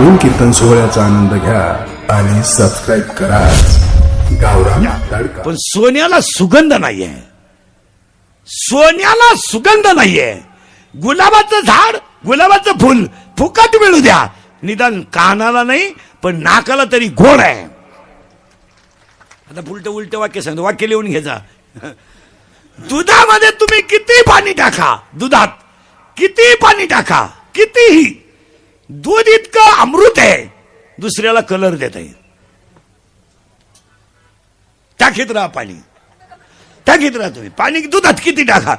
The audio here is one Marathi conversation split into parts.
नवीन कीर्तन सोहळ्याचा आनंद घ्या आणि सबस्क्राईब करा गावरान तडका. पण सोन्याला सुगंध नाहीये, सोन्याला सुगंध नाहीये. गुलाबाचं झाड, गुलाबाचं फुल फुकट मिळू द्या, निदान कानाला नाही पण नाकाला तरी गोड आहे. आता उलट उलट वाक्य सांगतो, वाक्य लिहून घ्यायचा. दुधामध्ये तुम्ही किती पाणी टाका, दुधात किती पाणी टाका, कितीही, दूध इतकं अमृत आहे, दुसऱ्याला कलर देत आहे. टाकीत राहा पाणी, टाकीत राहा तुम्ही पाणी, दुधात किती टाका,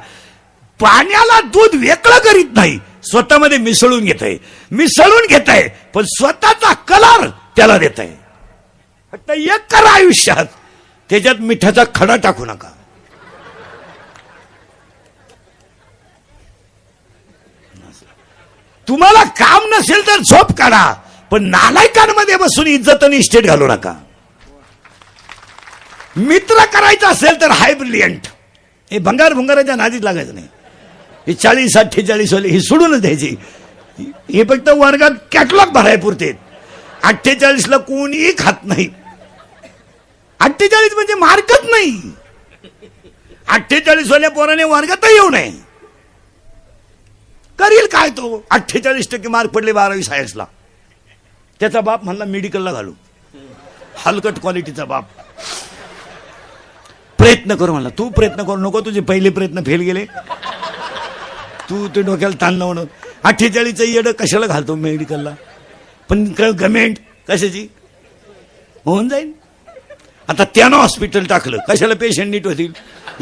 पाण्याला दूध वेगळं करीत नाही, स्वतःमध्ये मिसळून घेत आहे, मिसळून घेत आहे, पण स्वतःचा कलर त्याला देत आहे. फक्त एक करा आयुष्यात, त्याच्यात मिठाचा खडा टाकू नका. तुम्हाला काम नसेल तर झोप काढा, पण नालायकांमध्ये बसून इज्जत आणि इस्टेट घालू नका. मित्र करायचा असेल तर हाय ब्रिलियंट, हे भंगार भुंगाराच्या नादीत लागायचं नाही. हे 40-48 वाले ही सोडूनच द्यायची. हे फक्त वर्गात कॅटलॉग भराय पुरते. 48ला कोणीही खात नाही. 48 म्हणजे मार्कच नाही. 48 वाल्या पोराने वर्गातही येऊ नये. करील काय तो? 48% मार्क पडले 12वी सायन्सला. त्याचा बाप म्हणला मेडिकलला घालू, हलकट क्वालिटीचा बाप. प्रयत्न करू म्हणला. तू प्रयत्न करू नको, तुझे पहिले प्रयत्न फेल गेले. तू ते डोक्याला ताण लावणं. 48चं येडं कशाला घालतो मेडिकलला? पण गव्हर्नमेंट कशाची होऊन जाईल. आता त्यानं हॉस्पिटल टाकलं, कशाला पेशंट नीट होतील?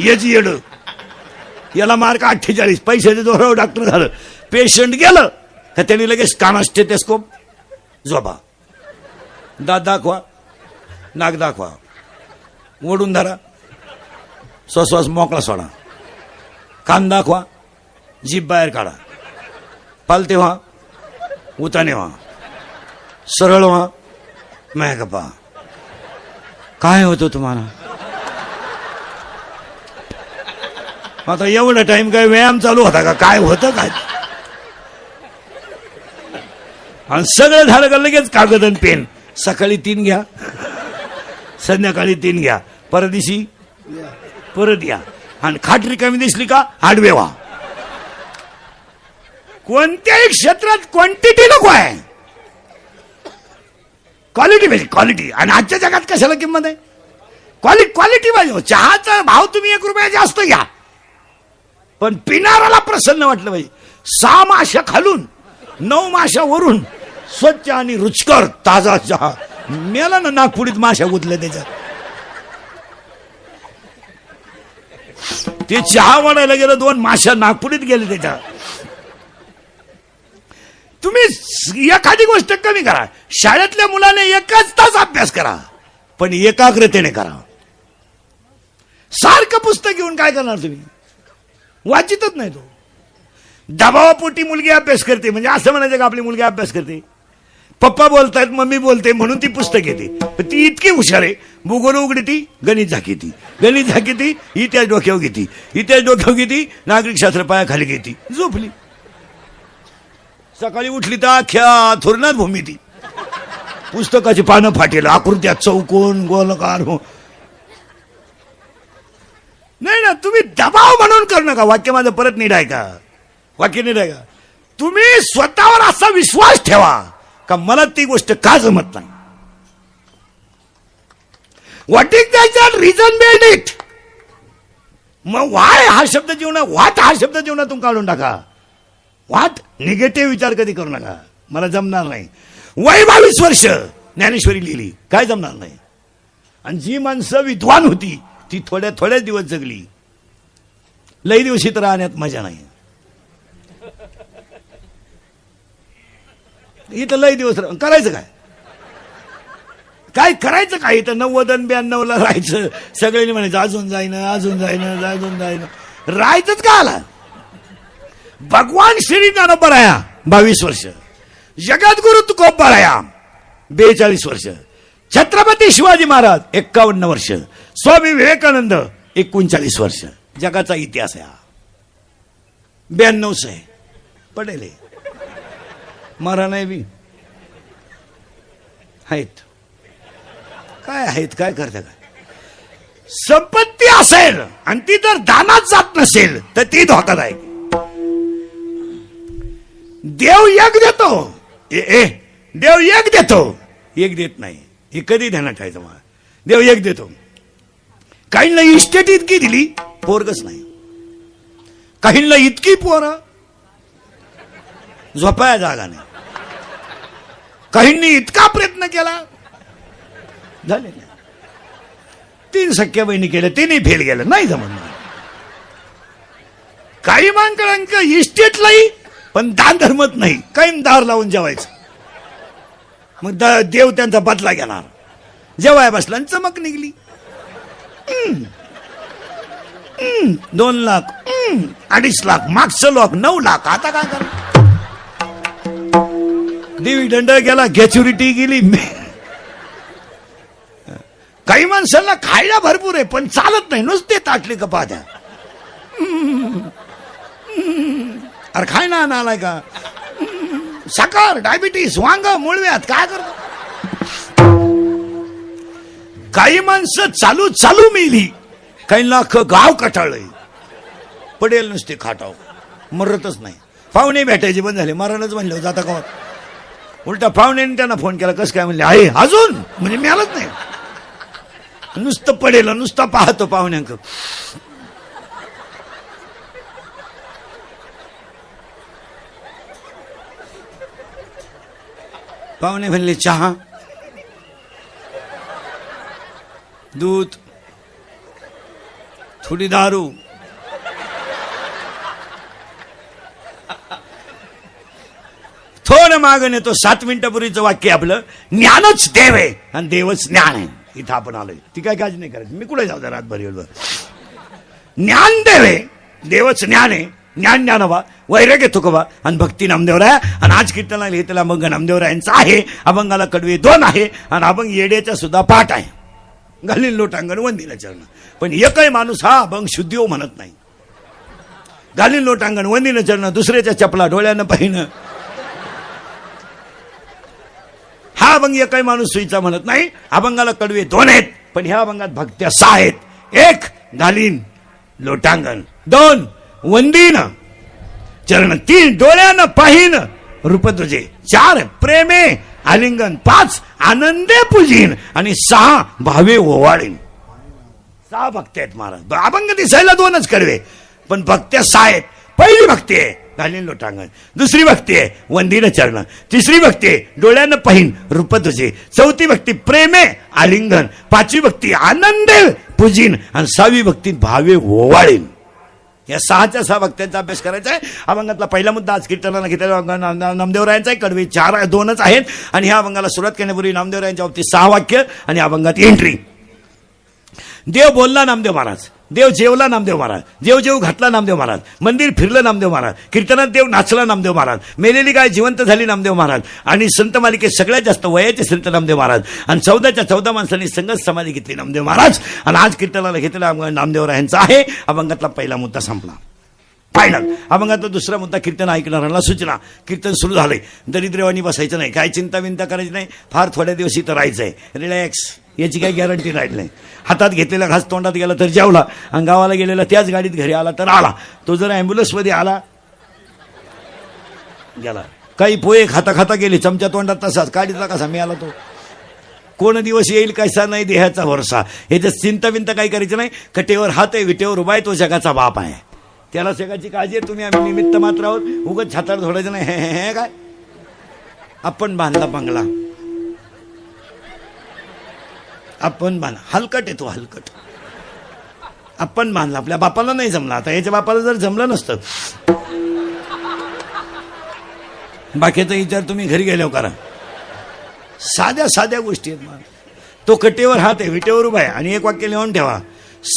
याची येडं. याला मार्क 48, पैशाचे जोरावर डॉक्टर झालं, पेशंट गेलं का त्यांनी लगेच काना स्टेथोस्कोप, झोपा, दात दाखवा, नाक दाखवा, ओढून धरा, श्वास मोकळा सोडा, कान दाखवा, जीभ बाहेर काढा, पालते व्हा, उताने व्हा, सरळ व्हा, मॅ गप्पा. काय होतं तुम्हाला? आता एवढा टाइम काय व्यायाम चालू होता का? काय होतं काय? आणि सगळं झालं का लगेच कागद आणि पेन. सकाळी 3 घ्या, संध्याकाळी 3 घ्या, परदिशी परत या, आणि खाट रिकामी दिसली का आडवे व्हा. कोणत्याही क्षेत्रात क्वांटिटी नको आहे, क्वालिटी पाहिजे, क्वालिटी. आणि आजच्या जगात कशाला किंमत आहे? क्वालिटी पाहिजे. चहाचा भाव तुम्ही 1 रुपया जास्त घ्या, पण पिणाराला प्रसन्न वाटलं पाहिजे. 6 माश्या खालून 9 माश्या वरून स्वच्छ आणि रुचकर ताजा चहा. मेला ना नागपुडीत माश्या गुतल्या त्याच्यात. ते चहा वाढायला गेलं, 2 माश्या नागपुडीत गेले त्याच्यात. तुम्ही एखादी गोष्ट कमी करा. शाळेतल्या मुलाने 1 तास अभ्यास करा, पण एकाग्रतेने करा. सारखं पुस्तक घेऊन काय करणार तुम्ही? वाचितच नाही तो. दबावापोटी मुलगी अभ्यास करते म्हणजे असं म्हणायचं का आपली मुलगी अभ्यास करते? पप्पा बोलतायत, मम्मी बोलते म्हणून ती पुस्तक घेते. पण ती इतकी हुशार आहे, भूगोल उघडती, गणित झाकीती, गणित झाकीती, इतिहास डोक्यावर घेती, इतिहास डोक्यावर घेती, नागरिक शास्त्र पायाखाली घेती, झोपली. सकाळी उठली तर अख्ख्या थोरणात भूमी ती. पुस्तकाची पानं फाटेल, आकृत्या चौकोन गोलकार. नाही ना, तुम्ही दबाव म्हणून करू नका. वाक्य माझं परत नीट आहे का? वाक्य नीट आहे का? तुम्ही स्वतःवर असा विश्वास ठेवा का मला ती गोष्ट का जमत नाही. What is that reason behind it. मग वाय हा शब्द जीवनात, व्हॉट हा शब्द जीवनातून काढून टाका. व्हॉट निगेटिव्ह विचार कधी करू नका, मला जमणार नाही. वय 22 वर्ष ज्ञानेश्वरी लिहिली, काय जमणार नाही. आणि जी माणसं विद्वान होती ती थोड्याच दिवस जगली. लई दिवशी तर राहण्यात मजा नाही. इथं लई दिवस करायचं काय? काय करायचं काय? इथं 90 आणि 92ला राहायचं. सगळ्यांनी म्हणायचं अजून जाईन, अजून जाईन, अजून जाईन. राहायचंच का आला? भगवान श्री ज्ञानोबराया 22 वर्ष, जगद्गुरु तुकोबराया 42 वर्ष, छत्रपती शिवाजी महाराज 51 वर्ष, स्वामी विवेकानंद 39 वर्ष. जगाचा इतिहास आहे हा. 92 आहे, पडेल मरा नाही बी. आहेत. काय आहेत, काय करता काय? संपत्ती असेल आणि ती जर दानात जात नसेल तर ती धोकादायक. देव एक देतो, देव एक देतो, एक देत नाही. हे कधी ध्यानात ठेवायचं मला. देव एक देतो. काहींना इस्टेट इतकी दिली, पोरगच नाही. काहींना इतकी पोरं, झोपाया जागा नाही. काहींनी इतका प्रयत्न केला, झाले नाही. 3 सख्या बहिणी केल्या, तिन्ही फेल गेलं, नाही जमणार. काही माणसांक इस्टेटलाही पण दान धर्मत नाही. काही दार लावून जेवायचं. मग देव त्यांचा बदला घेणार. जेवाय बसला आणि चमक निघली. 2 लाख, 2.5 लाख, मागचं लोक 9 लाख. आता काय कर? देवी दंड गेला, गॅच्युरिटी गेली. काही माणसांना खायला भरपूर आहे पण चालत नाही, नुसते ताटली कपात्या. अरे खाय ना आलाय का? साखर, डायबिटीस, वांग, मुळव्यात, काय करतो? काही माणसं चालू चालू मेली. काही लाख गाव कटाळलंय. पडेल नुसते खाटाव, मरतच नाही. पाहुणे भेटायचे बंद झाले, मरणच म्हणले जाता का? उलटा पाहुण्याने त्यांना फोन केला, कसं काय? म्हणले आहे अजून, म्हणजे मिळालंच नाही. नुसतं पडेल, नुसतं पाहतो पाहुण्यांक. पाहुणे म्हणले चहा, दूध, थोडी दारू. थोडं मागं येतो. 7 मिनिटापूर्वीचं वाक्य आपलं, ज्ञानच देव आहे आणि देवच ज्ञान आहे. इथं आपण आलोय, ती काय काळजी नाही करायची. मी कुठे जाऊ द्या रातभर येऊन. ज्ञान देव आहे, देवच ज्ञान आहे. ज्ञान ज्ञानवा, वैराग्य तुकोबा आणि भक्ती नामदेवराय. आणि आज कीर्तनाला घेतलेला अभंग नामदेवरायांचा आहे. अभंगाला कडवे 2 आहे आणि अभंग येड्याचा सुद्धा पाठ आहे. घालील लोटांगण वंदिना चरण. पण एकही माणूस हा अभंग शुद्धीव म्हणत नाही. घालील लोटांगण वंदिना चरण, दुसऱ्याच्या चपला डोळ्यानं पाहिणं, हा अभंग एकही माणूस सुईचा म्हणत नाही. अभंगाला कडवे 2 आहेत पण ह्या अभंगात भक्त्या 6 आहेत. 1 घालीन लोटांगण, 2 वंदीन चरण, 3 डोळ्यानं पाहिन रूप तुझे, 4 प्रेमे आलिंगन, 5 आनंदे पूजीन आणि 6 भावे ओवाळीन. 6 भक्ती आहेत महाराज. अभंग दिसायला 2च कडवे पण भक्त्या 6 आहेत. पहिली भक्ती आहे घालीन लोटांगण, दुसरी भक्ती आहे वंदीन चरण, तिसरी भक्ती आहे डोळ्यानं पाहिन रूप तुझे, चौथी भक्ती प्रेमे आलिंगन, 5वी भक्ती आनंदे पूजीन आणि 6वी भक्ती भावे ओवाळीन. या 6च्या 6 भक्त्यांचा अभ्यास करायचा आहे. अभंगातला पहिला मुद्दा आज कीर्तनाला घेतलेला नामदेवरायांचा आहे. कडवे 2च आहेत आणि ह्या अभंगाला सुरुवात करण्यापूर्वी नामदेवरायांच्या बाबतीत 6 वाक्य आणि अभंगात एंट्री. देव बोलला नामदेव महाराज, देव जेवला नामदेव महाराज, देव जेव घातला नामदेव महाराज, मंदिर फिरलं नामदेव महाराज, कीर्तनात देव नाचला नामदेव महाराज, मेलेली गाय जिवंत झाली नामदेव महाराज आणि संत मालिकेत सगळ्यात जास्त वयाचे संत नामदेव महाराज आणि 14च्या 14 माणसांनी संगत समाधी घेतली नामदेव महाराज. आणि आज कीर्तनाला घेतलेला नामदेवरायांचा आहे. अभंगातला पहिला मुद्दा संपला. फायनल. अभंगातला दुसरा मुद्दा कीर्तन ऐकणाऱ्यांना सूचना. कीर्तन सुरू झालंय, दरिद्रवाणी बसायचं नाही, काय चिंता विंता करायची नाही, फार थोड्या दिवस इथं राहायचंय, रिलॅक्स, याची काही गॅरंटी राहिली नाही. हातात घेतलेला घास तोंडात गेला तर जेवला आणि गावाला गेलेला त्याच गाडीत घरी आला तर आला. तो जर ॲम्ब्युलन्समध्ये आला गेला. काही पोहे खाता खाता गेले, चमचा तोंडात तसाच, गाडीतला कसा मिळाला तो. कोण दिवस येईल कसा नाही देहाचा भरसा. ह्याच्यात चिंता विंता काही करायचं नाही. कटेवर हात आहे, विटेवर उभा आहे, तो जगाचा बाप आहे. त्याला जगाची काळजी आहे. तुम्ही आम्ही निमित्त मात्र आहोत. उगाच छातार धोडायचं नाही. हे काय आपण बांधला बंगला, आपण बांध, हलकट येतो हलकट, आपण बांधला. आपल्या बापाला नाही जमला. आता याच्या बापाला जर जमलं नसतं, बाकीचा विचार तुम्ही घरी गेल्यावर करा. साध्या साध्या गोष्टी आहेत. तो कटेवर हात आहे, विटेवर उभा आहे आणि एक वाक्य लिहून ठेवा.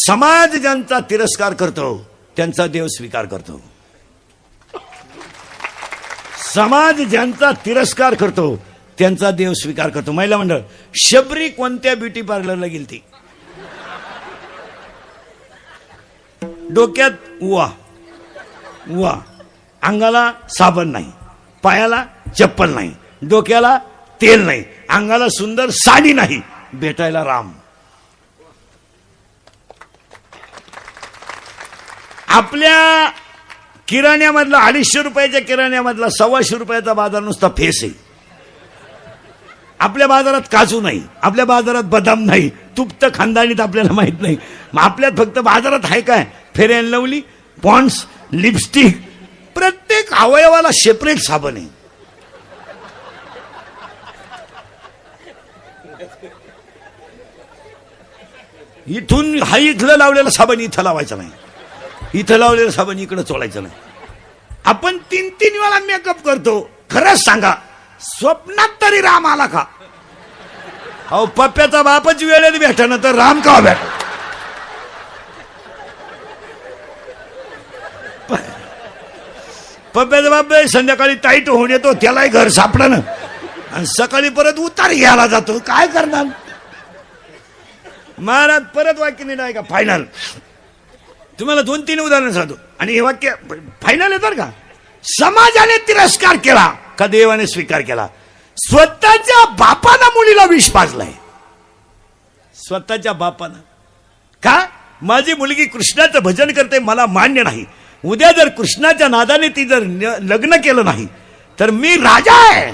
समाज ज्यांचा तिरस्कार करतो त्यांचा देव स्वीकार करतो. समाज ज्यांचा तिरस्कार करतो त्यांचा देव स्वीकार करतो. महिला मंडळ, शबरी कोणत्या ब्युटी पार्लरला गेली ती? डोक्यात उवा उवा, अंगाला साबण नाही, पायाला चप्पल नाही, डोक्याला तेल नाही, अंगाला सुंदर साडी नाही, भेटायला राम. आपल्या किराण्यामधला 250 रुपयाच्या किराण्यामधला 125 रुपयाचा बाजार नुसता फेस आहे. आपल्या बाजारात काजू नाही, आपल्या बाजारात बदाम नाही, तूप तर खानदानीत आपल्याला माहित नाही. मग आपल्यात फक्त बाजारात आहे काय, Fair and Lovely, Pond's, lipstick, प्रत्येक अवयवाला सेपरेट साबण आहे. इथून हा इथलं लावलेला साबण इथं लावायचा नाही, इथं लावलेलं साबण इकडं चोळायचं नाही. आपण 3-3 वेळा मेकअप करतो. खरंच सांगा, स्वप्नात तरी राम आला का? अहो, पप्प्याचा बापच वेळेत भेटा ना, तर राम का भेट? पप्प्याचा बाप संध्याकाळी टाईट होऊन येतो, त्यालाही घर सापडा ना, आणि सकाळी परत उतार घ्यायला जातो. काय करणार महाराज? परत वाक्य नाही आहे का फायनल? तुम्हाला 2-3 उदाहरण सांगतो आणि हे वाक्य फायनल येतात का? समाजाने तिरस्कार केला का देवाने स्वीकार केला? स्वतःच्या बापानं मुलीला विष पाजलाय. स्वतःच्या बापानं. का? माझी मुलगी कृष्णाचं भजन करते, मला मान्य नाही. उद्या जर कृष्णाच्या नादाने ती जर लग्न केलं नाही तर मी राजा आहे,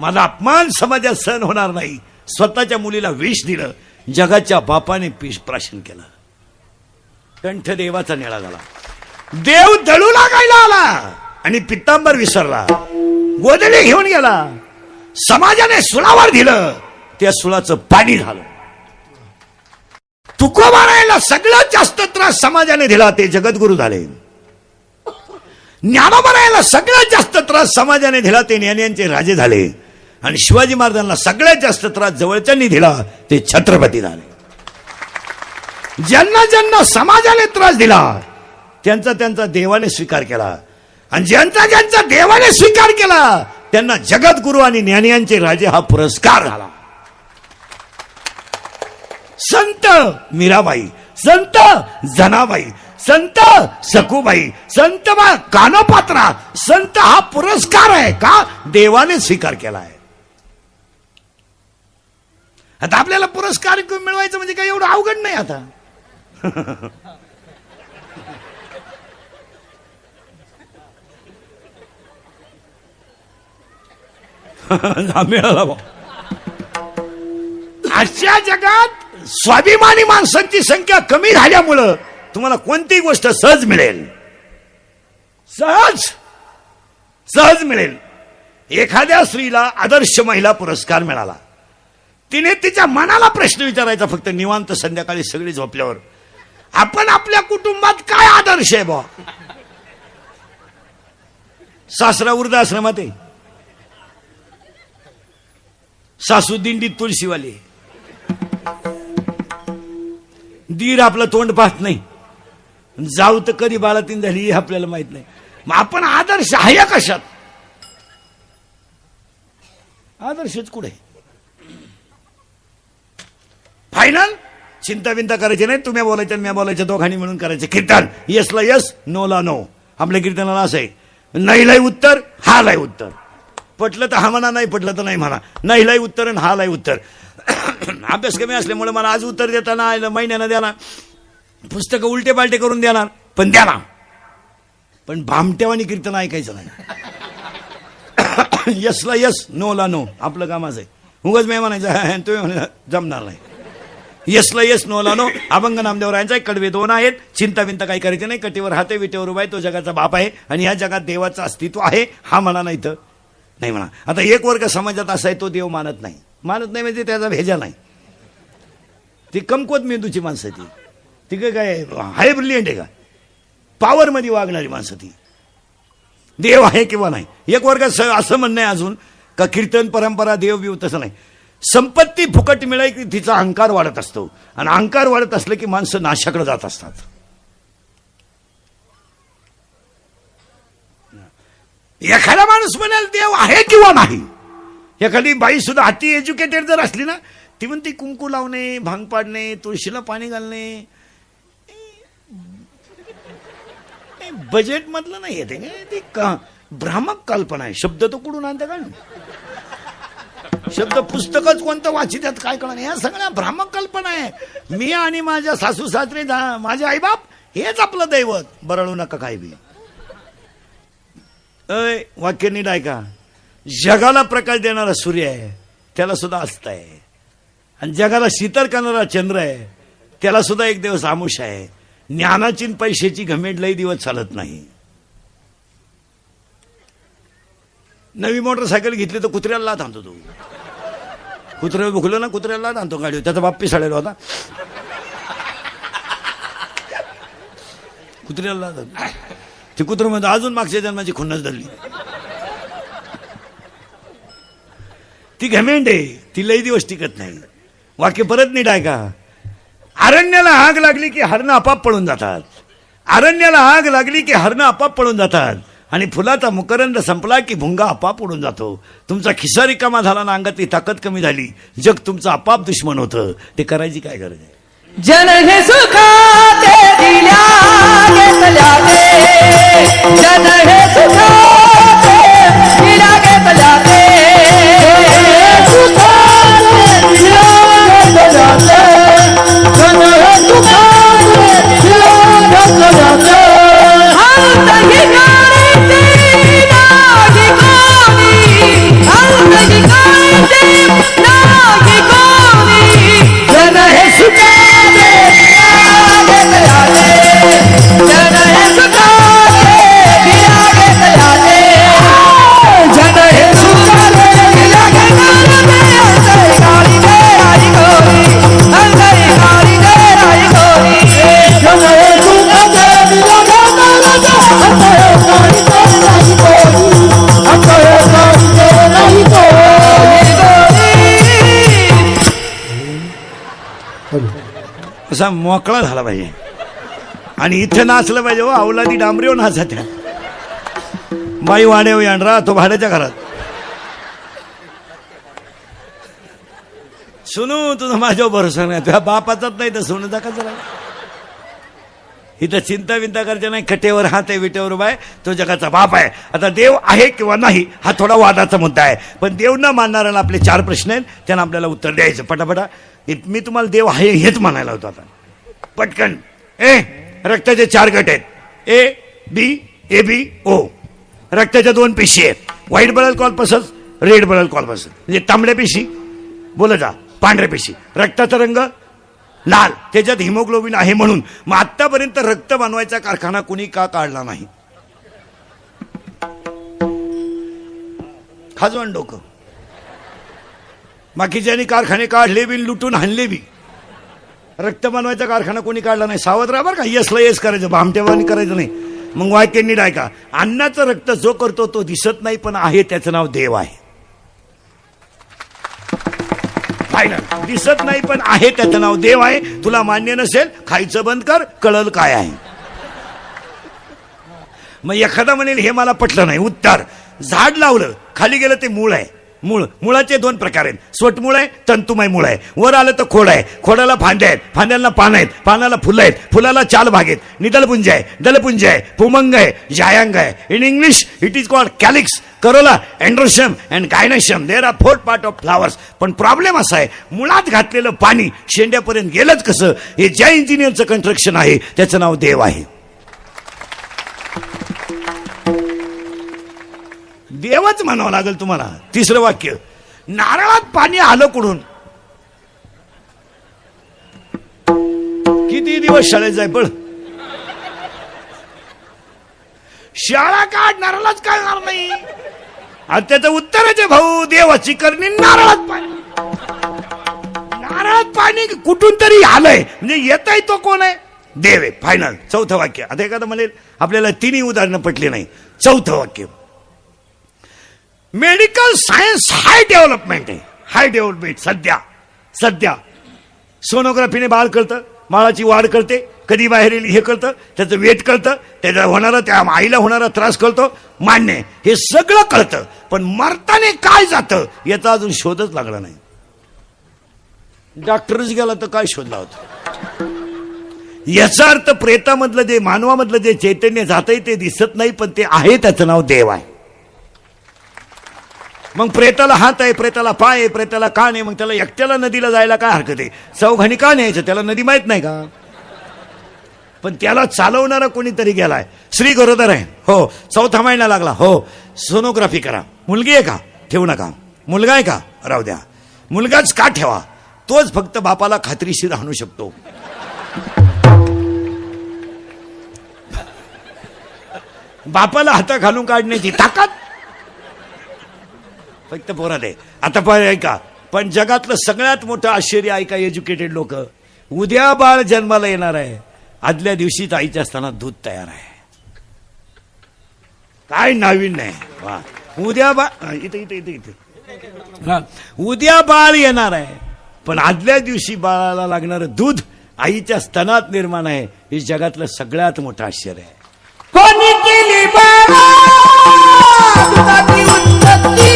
माझा अपमान समाजात सहन होणार नाही. स्वतःच्या मुलीला विष दिलं. जगाच्या बापाने प्राशन केलं. कंठ देवाचा निळा झाला. देव दळू लागायला आला आणि पित्तांबर विसरला, गोदडी घेऊन गेला. समाजाने सुळावर दिलं, त्या सुळाचं पाणी झालं. तुकोबारायला सगळ्यात जास्त त्रास समाजाने दिला, ते जगद्गुरु झाले. ज्ञानोबारायला सगळ्यात जास्त त्रास समाजाने दिला, ते ज्ञानियांचे राजे झाले. आणि शिवाजी महाराजांना सगळ्यात जास्त त्रास जवळच्यांनी दिला, ते छत्रपती झाले. ज्यांना ज्यांना समाजाने त्रास दिला त्यांचा त्यांचा देवाने स्वीकार केला, आणि ज्यांचा ज्यांचा देवाने स्वीकार केला त्यांना जगद्गुरु आणि ज्ञानियांचे राजे हा पुरस्कार झाला. संत मीराबाई, संत जनाबाई, संत सखूबाई, संत कानोपात्रा, संत हा पुरस्कार आहे का? देवाने स्वीकार केला आहे. आता आपल्याला पुरस्कार मिळवायचं म्हणजे काय एवढं अवघड नाही. आता मिळाला. आजच्या जगात स्वाभिमानी माणसांची संख्या कमी झाल्यामुळं तुम्हाला कोणतीही गोष्ट सहज मिळेल, सहज सहज मिळेल. एखाद्या स्त्रीला आदर्श महिला पुरस्कार मिळाला. तिने तिच्या मनाला प्रश्न विचारायचा फक्त निवांत संध्याकाळी सगळी झोपल्यावर, आपण आपल्या कुटुंबात काय आदर्श आहे बा? सासरा वृद्धाश्रमात आहे, सासू दिंडीत तुळशीवाली, दीर आपलं तोंड पाहत नाही, जाऊ तर कधी बाळातीन झाली आपल्याला माहित नाही. मग आपण आदर्श आहे कशात? आदर्शच कुठे? फायनल चिंता बिंता करायची नाही. तुम्ही बोलायचं मी बोलायचं, दोघांनी मिळून करायचं कीर्तन. येसला यस, नोला नो. आपल्या कीर्तनाला असं आहे, नाही लाई उत्तर, हा लाई उत्तर. पटलं तर हा म्हणा, नाही पटलं तर नाही म्हणा. नाही लाई उत्तर आणि हा लाई उत्तर. अभ्यास कमी असल्यामुळे मला आज उत्तर देताना महिन्यानं द्याना, पुस्तकं उलटे पालटे करून देणार, पण द्याना. पण भामट्यावानी कीर्तन ऐकायचं नाही. यसला यस, नोला नो. आपलं काम असं आहे. उगाच मी म्हणायचं तुम्ही म्हणा जमणार नाही. यसला यस, नोला नो. अभंग नामदेवरायांचा कडवे 2 आहेत. चिंता बिंता काही करायची नाही. कटीवर हाते, विटेवर उभा आहे, तो जगाचा बाप आहे आणि या जगात देवाचं अस्तित्व आहे. हा म्हणा नाही तर नाही म्हणा. आता एक वर्ग समाजात असा आहे, तो देव मानत नाही. मानत नाही म्हणजे त्याचा भेजा नाही. ती कमकुवत मेंदूची माणसं ती काय हाय ब्रिलियंट आहे का? पॉवरमध्ये वागणारी माणसं ती. देव आहे किंवा नाही. एक वर्ग असं म्हणणं आहे अजून का कीर्तन परंपरा देव बिव, तसं नाही. संपत्ती फुकट मिळाली की तिचा अहंकार वाढत असतो, आणि अहंकार वाढत असलं की माणसं नाशाकडे जात असतात. एखादा माणूस म्हणाल देव आहे किंवा नाही. एखादी बाई सुद्धा अति एज्युकेटेड जर असली ना, ती म्हणते कुंकू लावणे, भांग पाडणे, तुळशीला पाणी घालणे बजेट मधलं नाही येते काय. ती भ्रामक कल्पना आहे. शब्द तो कुठून आणते का? शब्द पुस्तकच कोणतं वाचित्यात काय कळणार. या सगळ्या भ्रामक कल्पना आहे. मी आणि माझ्या सासू सासरे माझे आईबाप हेच आपलं दैवत. बरळू नका काय बी. वाक्य नीट ऐका. जगाला प्रकाश देणारा सूर्य आहे, त्याला सुद्धा अस्त आहे. आणि जगाला शीतल करणारा चंद्र आहे, त्याला सुद्धा एक दिवस आमुष आहे. ज्ञानाची न पैशाची घमेंड लई दिवस चालत नाही. नवी मोटरसायकल घेतली तर कुत्र्याला लाथ आणतो. तो कुत्र्याला भुकलं ना, कुत्र्याला लाथ आणतो गाडीवर. त्याचा बाप पिसाळलेला होता, कुत्र्याला लाथ आणतो. ते कुत्र म्हणतो अजून मागच्या जन्माची खुन्नस धरली. ती घमेंड आहे, ती लई दिवस टिकत नाही. वाक्य परत नीट ऐका. अरण्याला आग लागली की हरणं आपाप पळून जातात. अरण्याला आग लागली की हरणं आपाप पळून जातात. आणि फुलाचा मुकरंद संपला की भुंगा आपाप उडून जातो. तुमचा खिसा रिकामा झाला ना, अंगातली ताकद कमी झाली, जग तुमचं आपाप दुश्मन होतं. ते करायची काय गरज आहे. जन हे सुखाते दिल्या घेतल्या ते, जन हे सुखाते दिल्या घेतल्या ते, सुखाते दिल्या घेतल्या ते, जन हे सुखाते दिल्या घेतल्या ते. अंतही गायते नाही कोणी, अंतही गायते नाही कोणी. जन हे सुखाते असा मोकळा झाला पाहिजे. आणि इथे नाचलं पाहिजे. हो अवलादी डांबरेव नाचत बाई वाड्याव यांडरा तो भाड्याच्या घरात. सुनू तुझा माझ्यावर भरोसा नाही, तुझ्या बापाचाच नाही तर सोनूचा का जरा. इथं चिंता विंता करायच्या नाही. कटेवर हात आहे, विटेवर बाय, तो जगाचा बाप आहे. आता देव आहे किंवा नाही हा थोडा वादाचा मुद्दा आहे. पण देव न मानणाऱ्याला आपले 4 प्रश्न आहेत, त्यांना आपल्याला उत्तर द्यायचं पटापटा. मी तुम्हाला देव आहे हेच म्हणायला होतो. आता पटकन. रक्ताचे 4 गट आहेत, A B A B O. रक्ताच्या 2 पेशी आहेत, व्हाईट ब्लड कॉर्पसस, रेड ब्लड कॉर्पसस. म्हणजे तांबड्या पेशी बोलत जा, पांढऱ्या पेशी. रक्ताचा रंग लाल, त्याच्यात हिमोग्लोबिन आहे म्हणून. मग आतापर्यंत रक्त बनवायचा कारखाना कुणी का काढला नाही? खाजवण डोकं. बाकीच्यांनी कारखाने काढले बी, लुटून हाणले बी. रक्त बनवायचा कारखाना कोणी काढला नाही. सावध राहा बरं का. यसला येस करायचं, भामटेवानी करायचं नाही. मग वाक्य नीट ऐका. अन्नाचं रक्त जो करतो तो दिसत नाही पण आहे, त्याचं नाव देव आहे. फायनल. दिसत नाही पण आहे, त्याचं नाव देव आहे. तुला मान्य नसेल, खायचं बंद कर, कळल काय आहे. मग एखादा म्हणेल हे मला पटलं नाही. उत्तर. झाड लावलं, खाली गेलं ते मूळ आहे. मुळाचे 2 प्रकार आहेत, स्वटमूळ आहे, तंतुमय मूळ आहे. वर आलं तर खोड आहे, खोडाला फांद्या आहेत, फांद्यांना पानं आहेत, पानाला फुलं आहेत, फुलाला 4 भाग आहेत. निदलपुंज आहे, दलपुंज आहे, पुमंग आहे, जायांग आहे. In English it is called calyx, corolla, androecium and gynoecium. There are 4 part of flowers. पण प्रॉब्लेम असा आहे, मुळात घातलेलं पाणी शेंड्यापर्यंत गेलंच कसं? हे ज्या इंजिनियरचं कन्स्ट्रक्शन आहे त्याचं नाव देव आहे. देवच म्हणावं लागेल तुम्हाला. 3रं वाक्य. नारळात पाणी आलं कुठून? किती दिवस शाळेत जाय पण शाळा काढणारालाच कळणार नाही. आणि त्याचं उत्तराचे भाऊ, देवाची करणी नारळात पाणी. नारळात पाणी कुठून तरी आलंय म्हणजे येत आहे तो कोण आहे? देव आहे. फायनल. 4थं वाक्य. आता एखादं म्हणेल आपल्याला 3ही उदाहरणं पटली नाही. 4थं वाक्य. मेडिकल सायन्स हाय डेव्हलपमेंट आहे. हाय डेव्हलपमेंट. सध्या सोनोग्राफीने बाळ कळतं, बाळाची वाढ कळते, कधी बाहेर येईल हे कळतं, त्याचं वेट कळतं, त्याचा होणारा, त्या आईला होणारा त्रास कळतो. मान्य, हे सगळं कळतं. पण मरताने काय जातं याचा अजून शोधच लागला नाही. डॉक्टरच गेला तर काय शोधला होता? याचा अर्थ प्रेतामधलं जे, मानवामधलं जे चैतन्य जातंय ते दिसत नाही पण ते आहे, त्याचं नाव देव आहे. मग प्रेताला हात आहे, प्रेताला पाय आहे, प्रेताला कान आहे, मग त्याला एकट्याला नदीला जायला काय हरकत आहे? चौघांनी का न्यायचं? त्याला नदी माहित नाही का? पण त्याला चालवणारा कोणीतरी गेलाय. श्री गरोदर आहे, हो. 4था महिना लागला, हो. सोनोग्राफी करा. मुलगी आहे का? ठेवू नका. मुलगा आहे का? राहू द्या. मुलगाच का ठेवा? तोच फक्त बापाला खात्रीशीर आणू शकतो. बापाला हाता घालून काढण्याची ताकद फक्त पोरात आहे. आता पण ऐका, पण जगातलं सगळ्यात मोठं आश्चर्य ऐका एज्युकेटेड लोक, उद्या बाळ जन्माला येणार आहे, आदल्या दिवशीच आईच्या स्थानात दूध तयार आहे. काय नावीन नाही. वा. उद्या बाळ इथे इथे इथे इथे उद्या बाळ येणार आहे, पण आदल्या दिवशी बाळाला लागणारं दूध आईच्या स्तनात निर्माण आहे. हे जगातलं सगळ्यात मोठं आश्चर्य आहे. कोणी केली बाळा दुधाची उत्पत्ती,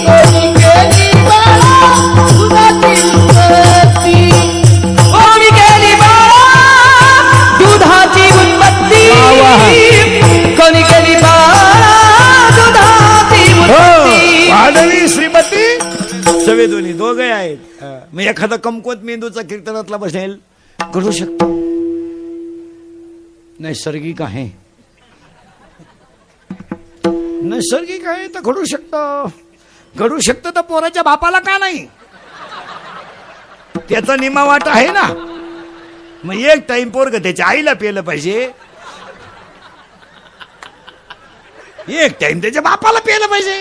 कोणी केली बाळा दुधाची उत्पत्ती, कोणी केली बाळा दुधाची उत्पत्ती, कोणी केली बाळा दुधाची उत्पत्ती. वाढवी श्रीमती सवे दोन्ही दोघे आहेत. मग एखादा कमकुवत मेंदूचा कीर्तनातला बसेल, करू शकतो. नैसर्गिक आहे, नैसर्गिक आहे तर घडू शकतं. घडू शकतं तर पोराच्या बापाला का नाही? त्याचा निमा वाटा आहे ना. मग एक टाइम पोरग त्याच्या आईला पेलं पाहिजे, एक टाइम त्याच्या बापाला पेलं पाहिजे.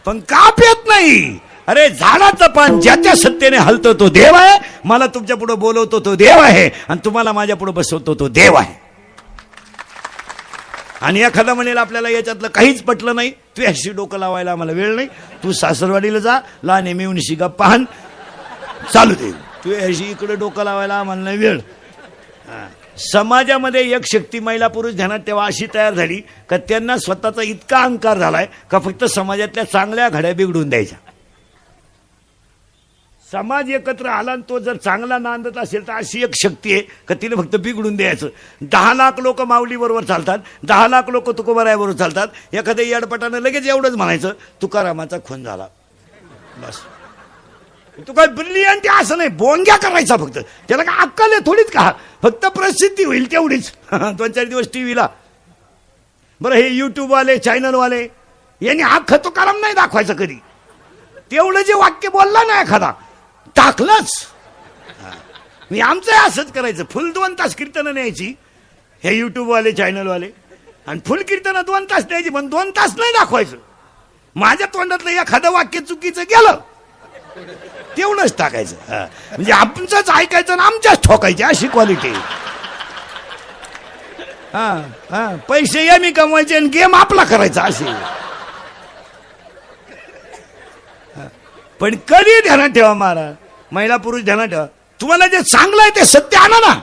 पण का पेत नाही? अरे झाडाचं पान ज्याच्या सत्तेने हलतो तो देव आहे. मला तुमच्या पुढे बोलवतो तो देव आहे, आणि तुम्हाला माझ्या पुढे बसवतो तो देव आहे. आणि एखादा म्हणेल आपल्याला याच्यातलं काहीच पटलं नाही, तू अशी डोकं लावायला आम्हाला वेळ नाही, तू सासरवाडीला जा, लहान मिळूनशी गप्पा हाण, चालू दे. तू अशी इकडे डोकं लावायला आम्हाला नाही वेळ. समाजामध्ये एक शक्ती महिला पुरुष ध्यानात तेव्हा अशी तयार झाली का त्यांना स्वतःचा इतका अहंकार झालाय का फक्त समाजातल्या चांगल्या घड्या बिघडून द्यायच्या. समाज एकत्र आला आणि तो जर चांगला नांदत असेल तर अशी एक शक्ती आहे का तिने फक्त बिघडून द्यायचं. 10 लाख लोक माऊली बरोबर चालतात, 10 लाख लोक तुकोबारायाबरोबर चालतात. एखाद्या याडपटानं लगेच एवढंच म्हणायचं तुकारामाचा खून झाला, बस. तू काय ब्रिलियंट असं नाही, बोंग्या करायचा फक्त. त्याला काय अक्कल आहे थोडीच का? फक्त प्रसिद्धी होईल तेवढीच. 2-4 दिवस टीव्हीला. बरं, हे युट्यूबवाले चॅनलवाले यांनी अख्खं तुकाराम नाही दाखवायचं कधी. तेवढं जे वाक्य बोलला ना एखादा टाकलंच. मी आमचं असंच करायचं, फुल 2 तास कीर्तनं न्यायची हे युट्यूबवाले चॅनलवाले, आणि फुल कीर्तनं 2 तास न्यायची, पण 2 तास नाही दाखवायचं. माझ्या तोंडातलं एखादं वाक्य चुकीचं गेलं तेवढंच टाकायचं. म्हणजे आमचंच ऐकायचं आणि आमच्याच ठोकायचे, अशी क्वालिटी. पैसे या मी कमवायचे आणि गेम आपला करायचा अशी. पण कधी ध्यानात ठेवा महाराज, महिला पुरुष ध्यानात ठेवा, तुम्हाला जे चांगलं आहे ते सत्य आणा ना.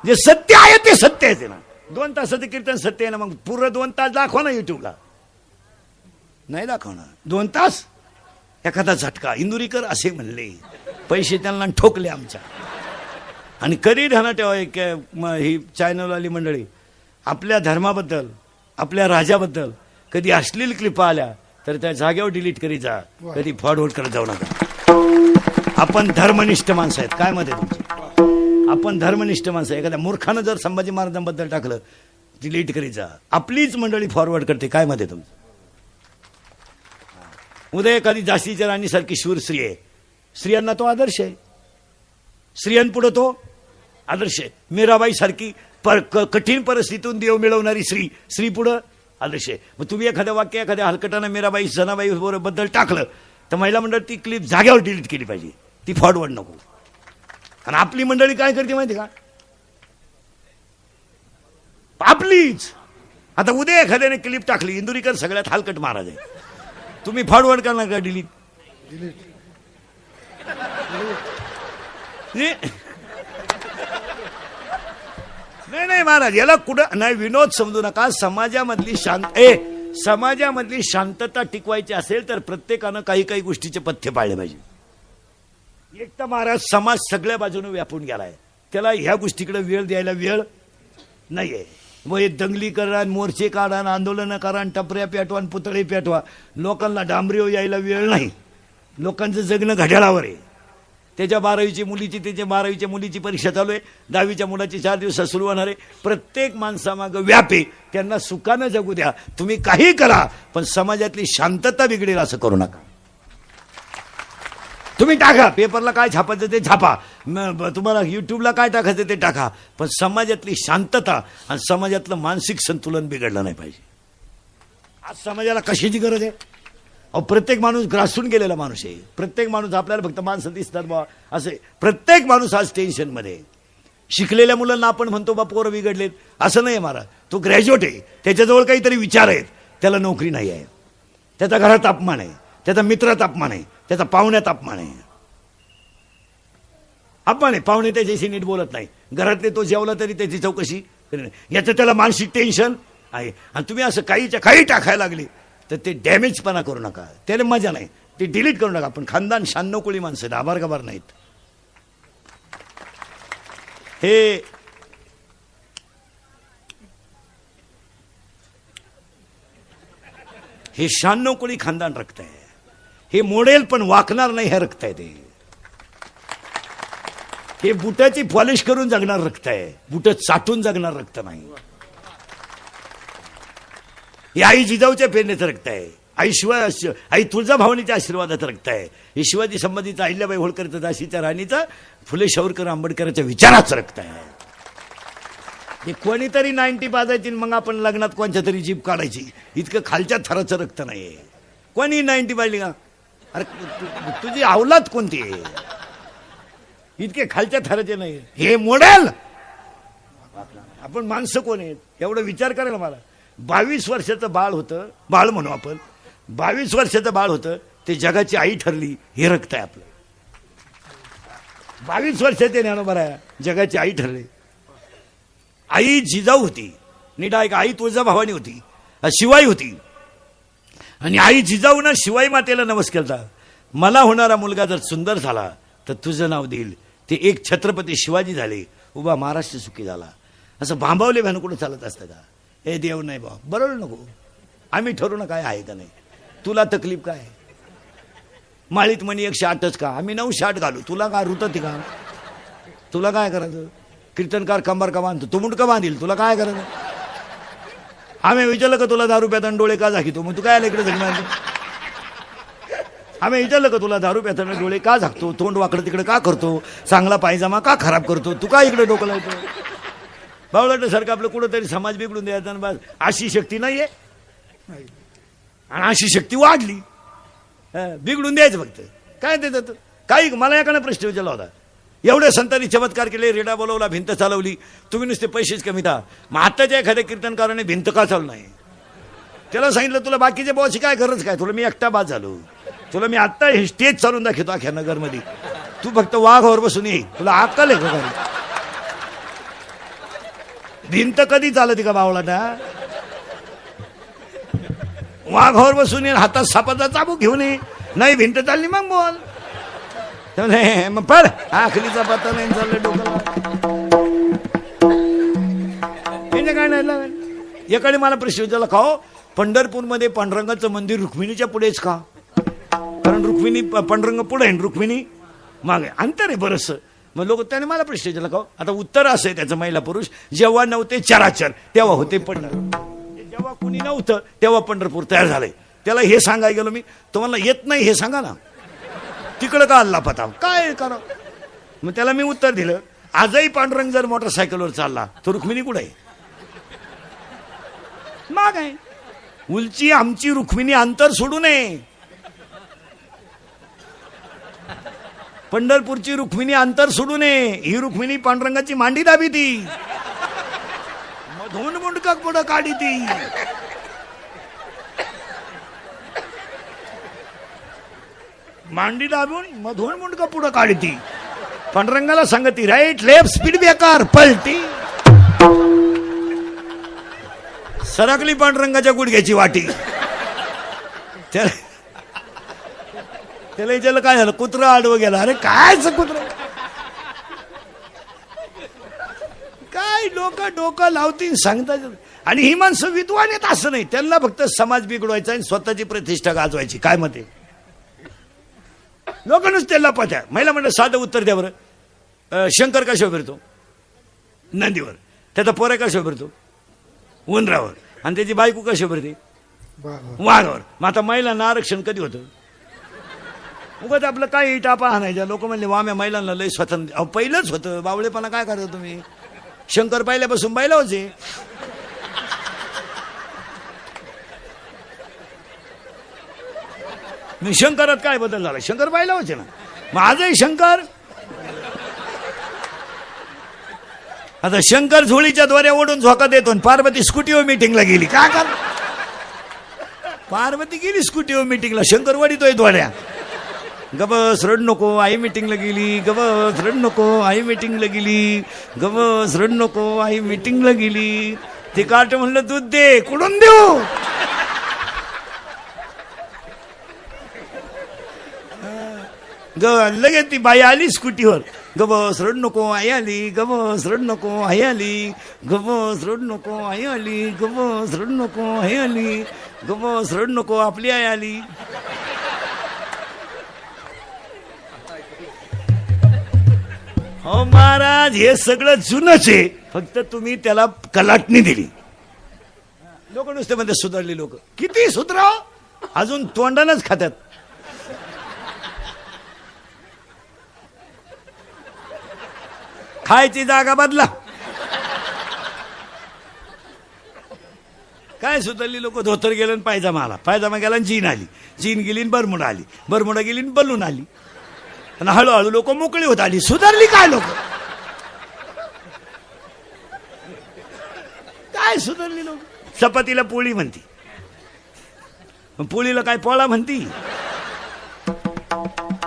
जे सत्य आहे ते सत्य आहे ना. 2 तासाचं कीर्तन सत्य आहे ना, मग पूर्ण 2 तास दाखवा ना युट्यूबला. नाही दाखवणार 2 तास. एखादा झटका इंदुरीकर असे म्हणले, पैसे त्यांना ठोकले आमच्या. आणि कधी ध्यानात ठेवा, ही चॅनलवाली मंडळी आपल्या धर्माबद्दल, आपल्या राजाबद्दल कधी अश्लील क्लिपा आल्या तर त्या जागेवर डिलीट करीत जा, कधी फॉरवर्ड करत जाऊ नका. आपण धर्मनिष्ठ माणसं आहेत. काय मत आहे तुमचं? आपण धर्मनिष्ठ माणसं. एखाद्या मूर्खानं जर संभाजी महाराजांबद्दल टाकलं डिलीट करीत जा. आपलीच मंडळी फॉरवर्ड करते. काय मत आहे तुमचं? उद्या एखादी जास्तीच्या राणीसारखी शूर स्त्री आहे, स्त्रियांना तो आदर्श आहे. स्त्रियांपुढे तो आदर्श आहे. मीराबाई सारखी कठीण परिस्थितीतून देव मिळवणारी स्त्री पुढं आदर्श आहे. मग तुम्ही एखादं वाक्य एखाद्या हलकटानं मीराबाई जनाबाई बद्दल टाकलं तर महिला मंडळ ती क्लिप जागेवर डिलीट केली पाहिजे, ती फॉरवर्ड नको. आणि आपली मंडळी काय करते माहिती का? आपलीच. आता उद्या एखाद्याने क्लिप टाकली, इंदुरीकर सगळ्यात हलकट महाराज आहे, तुम्ही फॉरवर्ड करणार का डिलीट? नाही नाही महाराज, याला कुठं नाही विनोद समजू नका. समाजामधली शांतता टिकवायची असेल तर प्रत्येकानं काही काही गोष्टीचे पथ्य पाळले पाहिजे. एक तर महाराज समाज सगळ्या बाजूने व्यापून गेलाय, त्याला ह्या गोष्टीकडे वेळ द्यायला वेळ नाहीये. मग हे दंगली करा, मोर्चे काढा, आंदोलनं करा, टपऱ्या पेटवा, पुतळे पेटवा. लोकांना डांबरीव यायला वेळ नाही. लोकांचं जगणं घड्याळावर आहे. त्याच्या 12वीच्या मुलीची परीक्षा चालू आहे. 10वीच्या मुलाची 4 दिवसात सुरू होणार आहे. प्रत्येक माणसामागं व्याप आहे. त्यांना सुखानं जगू द्या. तुम्ही काही करा, पण समाजातली शांतता बिघडेल असं करू नका. तुम्ही टाका, पेपरला काय छापायचं ते छापा, तुम्हाला युट्यूबला काय टाकायचं ते टाका, पण समाजातली शांतता आणि समाजातलं मानसिक संतुलन बिघडलं नाही पाहिजे. आज समाजाला कशाची गरज आहे? अहो, प्रत्येक माणूस ग्रासून गेलेला माणूस आहे. प्रत्येक माणूस, आपल्याला फक्त माणसं दिसतात बा असे, प्रत्येक माणूस आज टेन्शनमध्ये. शिकलेल्या मुलांना आपण म्हणतो बा पोरं बिघडलेत, असं नाही महाराज. तो ग्रॅज्युएट आहे, त्याच्याजवळ काहीतरी विचार आहेत, त्याला नोकरी नाही आहे, त्याचा घरात अपमान आहे, त्याचा मित्रात अपमान आहे, त्याचा पाहुण्यात अपमान आहे. अपमान आहे, पाहुणे त्याच्याशी नीट बोलत नाही, घरातले तो जेवला तरी त्याची चौकशी याचं त्याला मानसिक टेन्शन आहे. आणि तुम्ही असं काहीच्या काही टाकायला लागले तर ते डॅमेजपणा करू नका, त्याला मजा नाही, ते डिलीट करू नका. पण खानदान 96 कोळी माणसं आहेत, आभार गबार नाहीत. हे 96 कोळी खानदान रक्त आहे. हे मोडेल पण वाकणार नाही, हे रक्त आहे. हे बुटाची पॉलिश करून जगणार रक्त आहे, बुट चाटून जगणार रक्त नाही. हे आई जिजाऊच्या प्रेरणेचं रक्त आहे, आई तुळजाभवानीच्या आशीर्वादाचं रक्त आहे. हे शिवाजी संबंधीचं, अहिल्याबाई होळकरचं, झाशीच्या राणीचं, फुले शाहूरकर आंबेडकरांच्या विचाराचं रक्त आहे. हे कोणीतरी 90 बाजायची, मग आपण लग्नात कोणत्या तरी जीभ काढायची, इतकं खालच्या थराचं रक्त नाहीये. कोणी 90 बाजली का? अरे तुझी अवलाद कोणती आहे? इतके खालच्या थराचे नाही. हे मोडेल. आपण माणसं कोण आहेत एवढं विचार करा ना. मला 22 वर्षाचं बाळ होतं, बाळ म्हणू आपण, 22 वर्षाचं बाळ होतं, ते जगाची आई ठरली. हे रक्त आहे आपलं. 22 वर्षाचे ज्ञानोबा जगाची आई ठरली. आई जिजाऊ होती, नीट ऐका, आई तुळजाभवानी होती, शिवाई होती. आणि आई जिजाऊनं शिवाई मातेला नमस्कार केला. मला होणारा मुलगा जर सुंदर झाला तर तुझं नाव देईल. ते एक छत्रपती शिवाजी झाले, उभा महाराष्ट्र सुखी झाला. असं भांबावले भ्यानं कुठं चालत असतं का? हे देव नाही बा, बरोबर नको. आम्ही ठरवू ना काय आहे का नाही. तुला तकलीफ काय? माळीत म्हणी 108च का? आम्ही 908 घालू. तुला काय रुतती का? तुला काय करायचं? कीर्तनकार कंबर का बांधतो, तो मुंडका बांधील, तुला काय करायचं? आम्ही विचारलं का तुला दारू प्याताना डोळे का झाकीतो, मग तू काय इकडे जगणार? आम्ही विचारलं का तुला दारू प्याताना डोळे का झाकतो, तोंड वाकडं तिकडे का करतो, चांगला पायजामा का खराब करतो, तू काय इकडे डोकं लावतो? बावळाटासारखं आपलं कुठंतरी समाज बिघडून द्यायचा. बस अशी शक्ती नाहीये, आणि अशी शक्ती वाढली, बिघडून द्यायचं फक्त. काय देतात काही? मला एकानं प्रश्न विचारला होता, एवढे संतांनी चमत्कार केले, रेडा बोलवला, भिंत चालवली, तुम्ही नुसते पैसेच कमी था, मग आताच्या एखाद्या कीर्तनकाराने भिंत का चालू नाही? त्याला सांगितलं तुला बाकीच्या बॉसची काय गरज काय, तुला मी एकटा बाद झालो, तुला मी आत्ता हे स्टेज चालून दाखवतो अख्या नगरमध्ये, तू फक्त वाघावर बसून ये, तुला अक्कल आहे का? भिंत कधी चालती का बावळाटा? वाघावर बसून ये, हातात सापाचा चाबूक घेऊन ये, नाही भिंत चालली मग बोल. मग पड आखलीचा पत्ता नाही चाललं डोकं. काय नाही. एकाने मला प्रश्न विचारला, का हो पंढरपूरमध्ये पांडुरंगाचं मंदिर रुक्मिणीच्या पुढेच का? कारण रुक्मिणी पांडुरंग पुढे आहे, रुक्मिणी मागे, अंतर आहे बरंच. मग लोक त्याने मला प्रश्न विचारला, का आता उत्तर असं आहे त्याचं, महिला पुरुष जेव्हा नव्हते चराचर तेव्हा होते पंढरपूर, जेव्हा कुणी नव्हतं तेव्हा पंढरपूर तयार झालंय. त्याला हे सांगायला गेलो मी, तुम्हाला येत नाही हे सांगा ना, तिकडं का अल्ला पता काय करा. मग त्याला मी उत्तर दिलं, आजही पांडुरंग जर मोटरसायकलवर चालला तर रुक्मिणी कुठे आहे? माग आहे. उलची आमची रुक्मिणी अंतर सोडू नये. पंढरपूरची रुक्मिणी अंतर सोडू नये. ही रुक्मिणी पांडुरंगाची मांडी दाबी ती, मधून मुंडका पुढं काढी ती. मांडी दाबून मधून मुंडका पुढं काढी ती. पांडुरंगाला सांगती राईट लेफ्ट स्पीड बेकार पलटी. सरकली पांडुरंगाच्या गुडघ्याची वाटी. त्याला विचारलं काय झालं, कुत्रा आडवं गेला. अरे काय कुत्र, काय लोक डोकं लावतील सांगतात. आणि ही माणसं विद्वान आहेत असं नाही, त्यांना फक्त समाज बिघडवायचा आणि स्वतःची प्रतिष्ठा गाजवायची. काय मते लोकांनाच त्याला पत्या. महिला म्हणलं साधं उत्तर द्या बरं. शंकर कशावर फिरतो? नंदीवर. त्याचा पोरा कशावर फिरतो? उंदरावर. आणि त्याची बायको कशावर फिरते? वाघावर. मग आता महिलांना आरक्षण कधी होतं? उगाच आपलं काय टापा आणायच्या. लोक म्हणले वाम्या महिलांना लय स्वातंत्र्य. अहो पहिलंच होतं. बावळेपणा काय करता तुम्ही? शंकर पहिल्यापासून बैला होते. मी शंकरात काय बदल झाला? शंकर बैला होते ना. मग आजही शंकर. आता शंकर झोळीच्या द्वारे ओढून झोका देतो. पार्वती स्कूटीवर मिटिंगला गेली. काय कर? पार्वती गेली स्कूटीवर मिटिंगला. शंकर वडीतोय द्वाड्या. गबस रड नको, आई मिटिंगला गेली. गबस रड नको, आई मिटिंगला गेली. गबस रड नको, आई मिटिंगला गेली. ते कार्ट म्हणलं दूध दे. कुठून देऊ? लगेच ती बाई आली स्कूटीवर. गबस रड नको, आई आली. गबस रड नको, आई आली. गबस रड नको, आई आली. गबस रड नको, आई आली. गबस रड नको, आपली आई आली. हो महाराज, हे सगळं जुनच आहे, फक्त तुम्ही त्याला कलाटणी दिली. लोक नुसते म्हणते सुधारली. लोक किती सुधराव, अजून तोंडानच खात्यात. खायची जागा बदला. काय सुधारली लोक? धोतर गेलं आणि पायजामा आला. पायजामा गेला आणि जीन आली. जीन गेली आणि बरमुडा आली. बरमुडा गेली आणि बलून आली. आणि हळूहळू लोक मोकळी होत आली. सुधारली काय लोक? काय सुधारली लोक? चपातीला पोळी म्हणती. पोळीला काय पोळा म्हणती?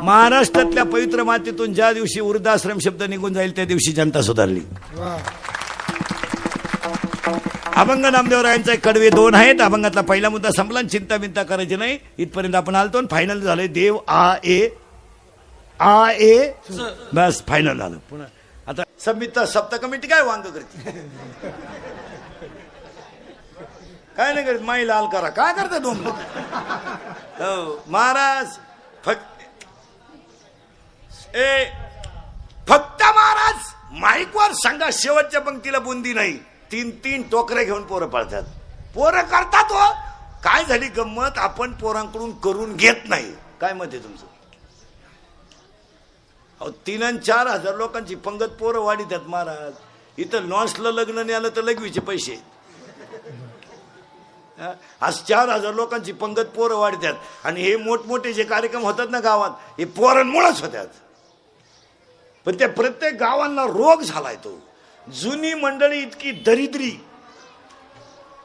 महाराष्ट्रातल्या पवित्र मातेतून ज्या दिवशी वृद्धाश्रम शब्द निघून जाईल त्या दिवशी जनता सुधारली. अभंग नामदेवरायांचा एक कडवे 2 आहेत. अभंगातला पहिला मुद्दा संपला. चिंता बिंता करायची नाही. इथपर्यंत आपण आलतो. फायनल झालंय देव आ ए बस फायनल झालं. पुन्हा आता सप्ता कमिटी काय वांग करते? काय नाही करत. माई लाल करा. काय करता 2 लोक? हो महाराज फक्त महाराज माईकवर सांगा शेवटच्या पंक्तीला बुंदी नाही. 3 टोकरे घेऊन पोरं पळतात. पोरं करतात हो. काय झाली गंमत? आपण पोरांकडून करून घेत नाही. काय मत आहे तुमचं? 3 आणि 4 हजार लोकांची पंगत पोरं वाढीतात महाराज. इथं लॉन्सला लग्न नाही आलं तर लघवीचे पैसे. आज 4,000 लोकांची पंगत पोरं वाढतात. आणि हे मोठमोठे जे कार्यक्रम होतात ना गावात, हे पोरांमुळेच होतात. पण त्या प्रत्येक गावांना रोग झालाय तो. जुनी मंडळी इतकी दरिद्री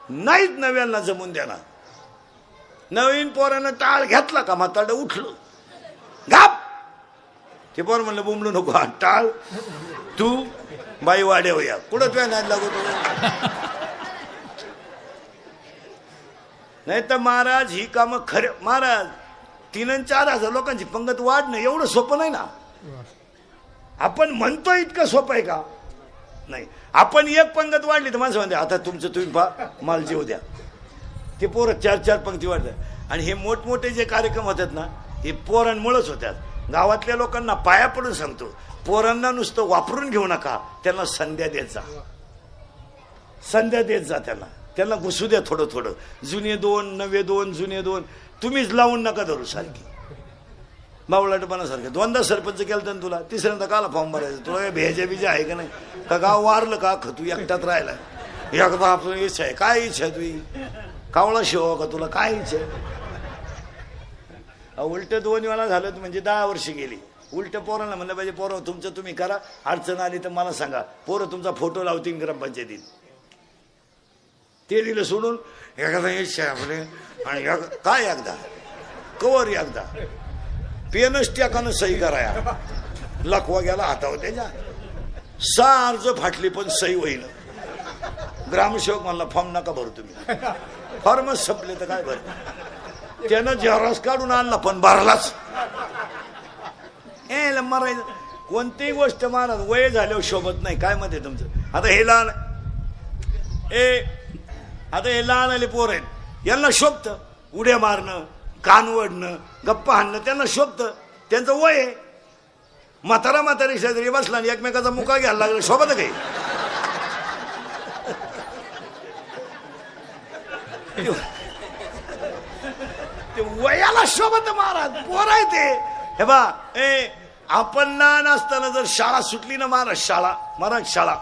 नाहीत नव्यांना जमून देणार. नवीन पोरानं टाळ घेतला का म्हातारं उठलं गाप. ते पोर म्हणलं बुमलू नको. टाळ तू बाई वाड्यावर या. कुठं तुझ्या नाद लागतो? नाही तर महाराज ही कामं खरे. महाराज 3 आणि 4 हजार लोकांची पंगत वाढणं एवढं सोपं नाही ना. आपण म्हणतो इतकं सोपं आहे का? नाही. आपण एक पंगत वाढली तर माणसं म्हणते आता तुमचं तुम्ही पहा, माल जीव द्या. ते पोरं 4 पंक्ती वाढतात. आणि हे मोठमोठे जे कार्यक्रम होतात ना, हे पोरांमुळेच होतात. गावातल्या लोकांना पाया पडून सांगतो, पोरांना नुसतं वापरून घेऊ नका. त्यांना संध्या देत जा. संध्या देत जा. त्यांना घुसू द्या थोडं थोडं. जुने 2 नवे 2 जुने 2 तुम्हीच लावून नका धरू सारखी. बावळाटपणासारखं 2दा सरपंच केलं तर तुला 3ऱ्यांदा काला फॉर्म भरायचं? तुला काय भेजा बिजा आहे का नाही? का गाव वारलं का? तू एकटात राहिला. एकदा आपण इच्छा आहे. काय इच्छा आहे तुझी? कावळा शिवा का तुला? काय इच्छा आहे? उलट 2 वेळा झालं म्हणजे 10 वर्ष गेली. उलट पोरांना म्हणलं पाहिजे पोरं तुमचं तुम्ही करा. अडचण आली तर मला सांगा. पोरं तुमचा फोटो लावतील ग्रामपंचायतीत. ते दिलं सोडून एखादा इच्छा आहे आपले. आणि काय एकदा कवर एकदा पेनच टाकानं सही कराया. लखवा गेला हातावर त्याच्या. 6 अर्ज फाटली पण सही होईल. ग्रामसेवक म्हणला फॉर्म नका भरू तुम्ही. फॉर्मच संपले तर काय भर. त्यानं झेरॉक्स काढून आणला पण भरलाच. मरायचं कोणतीही गोष्ट महाराज वय झाल्यावर शोभत नाही. काय मत आहे तुमचं? आता हे लहान आता हे लहान आले पोर आहेत, यांना शोभतं उड्या मारणं, कान वडणं, गप्पा हाणणं, त्यांना शोभतं. त्यांचं वय आहे. म्हातारी शेजारी बसला आणि एकमेकाचा मुका घ्यायला लागला, शोभत काही? ते वयाला शोभत महाराज, पोर आहे ते. हे बा आपण लहान असताना जर शाळा सुटली ना, मराठ शाळा,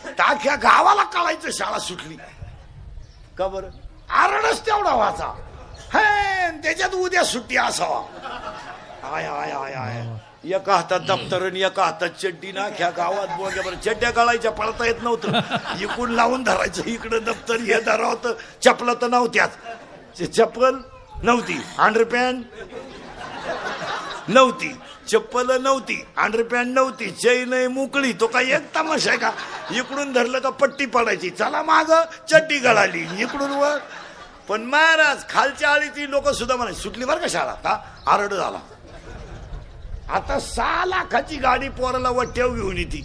तर अख्ख्या गावाला कळायचं शाळा सुटली का बरं. आरडच तेवढा व्हायचा, हे त्याच्यात उद्या सुट्टी असावा. आय आय आय आय, एका हातात दप्तर आणि एका हातात चड्डी ना, अख्ख्या गावात बोग्या बरं चड्ड्या काढायच्या, पळता येत नव्हतं. इकडून लावून धरायचं, इकडं दप्तर हे धरा होतं. चपला तर नव्हत्याच, चप्पल नव्हती, अंडरपॅन्ट नव्हती, चप्पल नव्हती, अंडरपॅन्ट नव्हती, चैन मोकळी. तो काय एक तमाशा आहे का? इकडून धरलं का पट्टी पडायची, चला माग चड्डी गळाली, इकडून वर. पण महाराज खालच्या आळीची लोक सुद्धा म्हणायची सुटली बरं का शाळा, का आरड झाला. आता 6 लाखाची गाडी पोराला वट्याव घेऊन येते.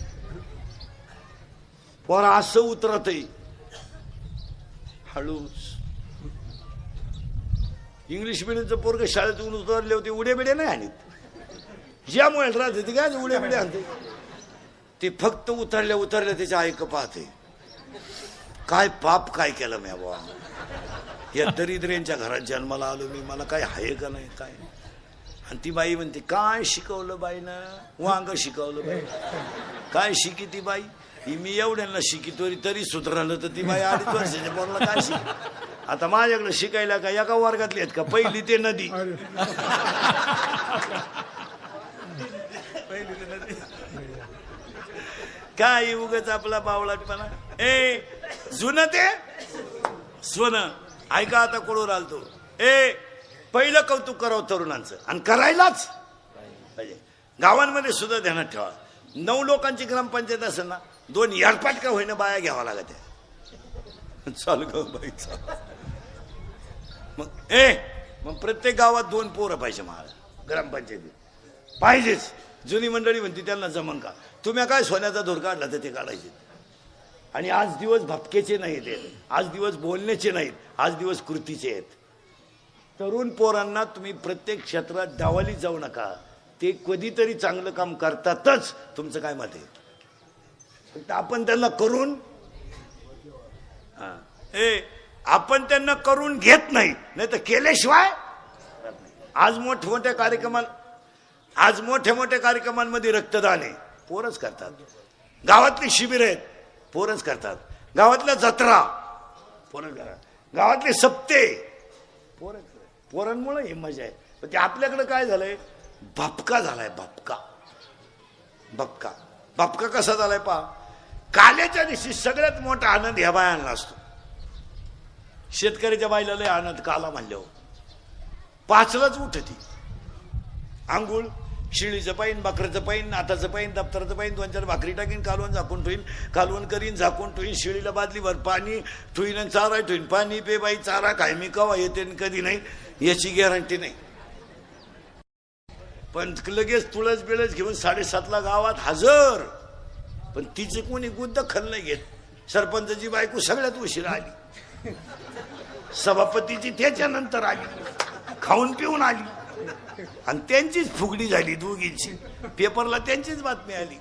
पोरा असं उतरत हळूच. इंग्लिश मिडियमचं पोरग शाळेतून उतरले होते, उड्या बिड्या नाही आणत. ज्यामुळे राहते ते काय उड्या बिड्या आणते, ते फक्त उतरल्या त्याच्या ऐक पाहते. काय पाप काय केलं मी बाबा, या दरिद्र्यांच्या घरात जन्माला आलो मी, मला काय आहे का नाही काय. आणि ती बाई म्हणते काय शिकवलं बाईनं, वांग शिकवलं बाई. काय शिकी ती बाई, मी एवढ्यांना शिकितो तरी सुधारलं, तर ती बाई 2.5 वर्षाच्या पोराला काय शिक. आता माझ्याकडे शिकायला का एका वर्गातली आहेत का, पहिली ते नदी, काय उगाच आपला बावळटपणा. जुनं ते सोनं. ऐका आता कोळूर आलतो. पहिलं कौतुक करावं तरुणांचं, आणि करायलाच पाहिजे. गावांमध्ये सुद्धा ध्यानात ठेवा, 9 लोकांची ग्रामपंचायत असेल ना, 2 याडपाट का होईना बाया घ्यावा लागत. चालू ग बाई चाल. मग प्रत्येक गावात 2 पोरं पाहिजे. महाराज ग्रामपंचायतीत पाहिजेच. जुनी मंडळी म्हणते त्यांना जमन का, तुम्ही काय सोन्याचा धूर काढला तर ते काढायचे. आणि आज दिवस भपकेचे नाहीत, आज दिवस बोलण्याचे नाहीत, आज दिवस कृतीचे आहेत. तरुण पोरांना तुम्ही प्रत्येक क्षेत्रात डावाली जाऊ नका, ते कधीतरी चांगलं काम करतातच. तुमचं काय मत आहे? फक्त आपण त्यांना करून आपण त्यांना करून घेत नाही, नाही तर केल्याशिवाय. आज मोठमोठ्या कार्यक्रमांमध्ये रक्तदान आहे, पोरच करतात. गावातली शिबिर आहेत, पोरच करतात. गावातल्या जत्रा पोरच करतात. गावातले सप्ते पोरच. पोरांमुळे ही मजा आहे. पण ते आपल्याकडे काय झालंय, भपका झालाय. भपका कसा झालाय पहा. काल्याच्या दिवशी सगळ्यात मोठा आनंद ह्या बायांना असतो. शेतकऱ्याच्या बाईला लय आनंद काला म्हणल्यावर 5लाच उठती. आंघोळ, शिळीचं पाईन, बकऱ्याचं पाईन, नाताचं पाईन, दप्तराचं पाईन, 2-4 भाकरी टाकीन, कालवण झाकून ठेवीन, कालवण करीन, झाकून ठेवीन, शिळीला बादलीभर पाणी ठेवीन आणि चारा ठेवीन. पाणी पे बाई, चारा काय मी कवा येते कधी नाही याची गॅरंटी नाही. पण लगेच तुळस बिळस घेऊन 7:30ला गावात हजर. पण तिची कोणी दखल नाही घेत. सरपंचाची बायको सगळ्यात उशिरा आली, सभापतीची त्याच्यानंतर आली, खाऊन पिऊन आली, आणि त्यांचीच फुगडी झाली दोघींची. पेपरला त्यांचीच बातमी आली.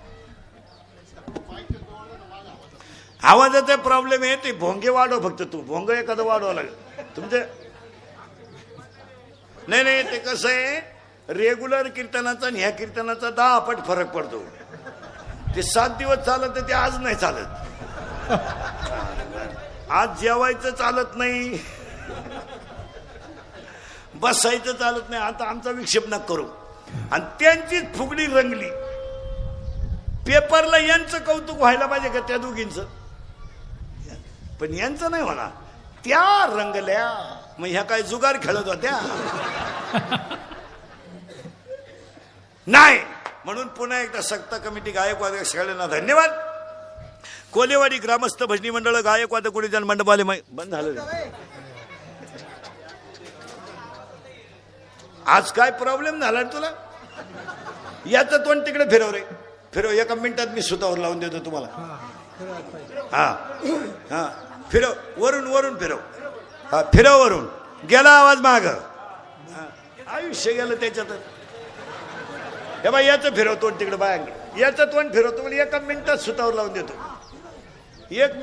आवाजाचा प्रॉब्लेम आहे, ते भोंगे वाढव. फक्त तू भोंग एखादं वाढवावं लागेल तुमचे. नाही ते कसं आहे, रेग्युलर कीर्तनाचा आणि ह्या कीर्तनाचा 10 पट फरक पडतो. ते 7 दिवस चालत, ते आज नाही चालत. आज जेवायचं चालत नाही, बसायचं चालत नाही. आता आमचा विक्षेप न करू. आणि त्यांचीच फुगडी रंगली. पेपरला यांचं कौतुक व्हायला पाहिजे का त्या दोघींचं, पण यांचं नाही होणार. त्या रंगल्या. मग ह्या काय जुगार खेळत होत्या नाही. म्हणून पुन्हा एकदा सक्त कमिटी, गायकवाद सगळ्यांना धन्यवाद. कोलेवाडी ग्रामस्थ भजनी मंडळ, गायकवाद कुणीजण मंडपाले बंद झालं. आज काय प्रॉब्लेम झाला तुला, याचं तोंड तिकडे फिरव रे, फिरव. 1 मिनिटात मी सुतावर लावून देतो तुम्हाला. हा फिरव वरून वरून फिरव. हा फिरव वरून. गेला आवाज माग. आयुष्य गेलं त्याच्यात. हे बाई याचं फिरव तोंड तिकडे बायांकडे. याचं तोंड फिरवतो म्हणजे एका मिनिटात सुतावर लावून देतो.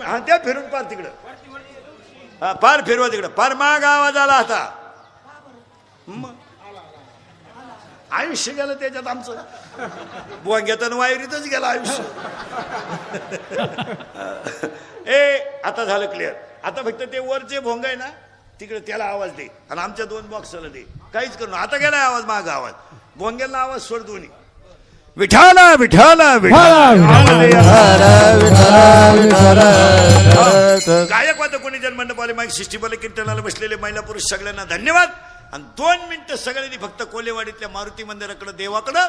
हा त्या फिरून पार तिकडं. हा पार फिरवा तिकडं. पार माग आवाज आला आता. आयुष्य गेलं त्याच्यात आमचं. बुवा घेताना वायरीतच गेलं आयुष्य. आता झालं क्लिअर. आता फक्त ते वरचे भोंग आहे ना तिकडे त्याला आवाज दे आणि आमच्या 2 बॉक्सला दे. काहीच करू. आता गेलाय आवाज माग आवाज. भोंग्याला आवाज सोड दोन्ही. विठाला विठाला गायक वाद कोणी जनमंडपाले माईक सिस्टीमला कीर्तनाला बसलेले महिला पुरुष सगळ्यांना धन्यवाद. आणि 2 मिनिटं सगळ्यांनी फक्त कोलेवाडीतल्या मारुती मंदिराकडे देवाकडं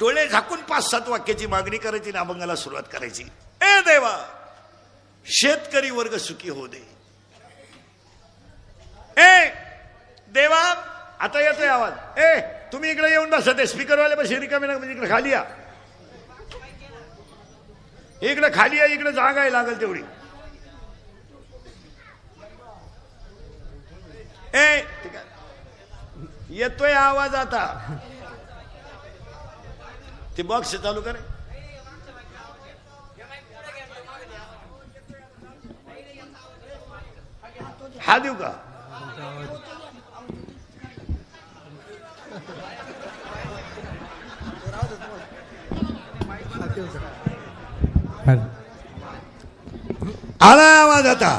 डोळे झाकून 5-7 वाक्याची मागणी करायची आणि अभंगाला सुरुवात करायची. ए देवा शेतकरी वर्ग सुखी हो दे. ए देवा आता येतोय आवाज. तुम्ही इकडे येऊन बसा. ते स्पीकरवाले बस रिकामी ना म्हणजे इकडे खाली या. इकडे खाली या. इकडे जागा आहे लागल तेवढी. ठीक आहे येतोय आवाज आता. ते बॉक्स चालू करे. हा देऊ का. आला आवाज आता.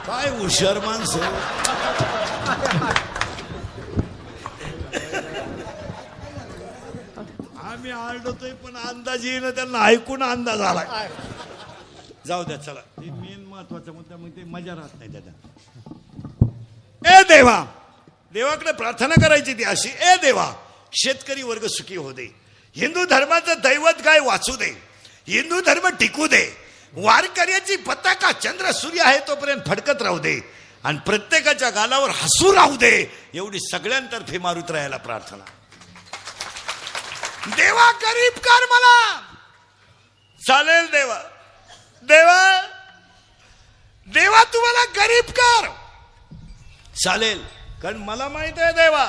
काय हुशार माणसं. आम्ही आरडतोय पण अंदाज येईन त्यांना ऐकून अंदाज आला. जाऊ द्या चला. ते मेन महत्वाचा मुद्दा मग ते मजा राहत नाही त्याच्यात. ए देवा देवाकडे प्रार्थना करायची ती अशी. ए देवा शेतकरी वर्ग सुखी हो दे. हिंदू धर्माचं दैवत गाय वाचू दे. हिंदू धर्म टिकू दे. वारकऱ्याची पताका चंद्र सूर्य आहे तोपर्यंत फडकत राहू दे. आणि प्रत्येकाच्या गालावर हसू राहू दे. एवढी सगळ्यांतर्फे मारुत राहायला प्रार्थना. देवा गरीब कर मला. चालेल देवा. देवा देवा तुम्हाला गरीब कर चालेल. कारण मला माहित आहे देवा